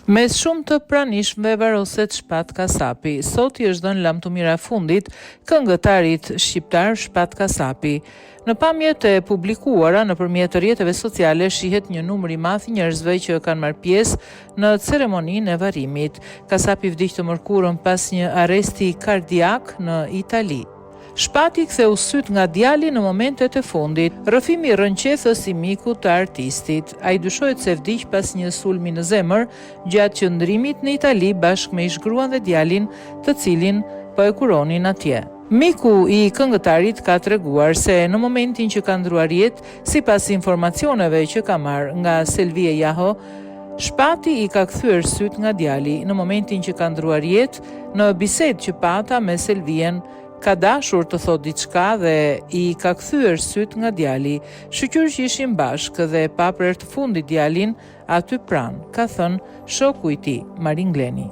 Mes shumë të pranishmëve varoset Shpat Kasapi. Sot i është dhënë lamtumira fundit këngëtarit shqiptar Shpat Kasapi. Në pamjet e publikuara nëpërmjet rrjeteve sociale shihet një numër i madh i njerëzve që kanë marrë pjesë në ceremoninë e varrimit. Kasapi vdiq të mërkurën pas një arresti kardiak në Itali. Shpati ktheu syt nga djali në momentet e fundit. Rrëfimi rrënqethës i mikut të artistit. Ai dyshohet se vdiq pas një sulmi në zemër gjatë qëndrimit në Itali bashkë me ish-gruan dhe djalin, të cilin po e kuronin atje. Miku i këngëtarit ka treguar se në momentin që ka ndruar jetë, sipas informacioneve që ka marrë nga Selvie Jaho, Shpati i ka kthyer syt nga djali. Në momentin që ka ndruar jetë, në bisedë që pata me Selvien, ka dashur të thot diçka dhe i ka kthyer syt nga djali. Shqyr që ishin bashkë dhe pa prerë të fundit djalin aty pranë, ka thënë shoku i tij, Marin Gleni.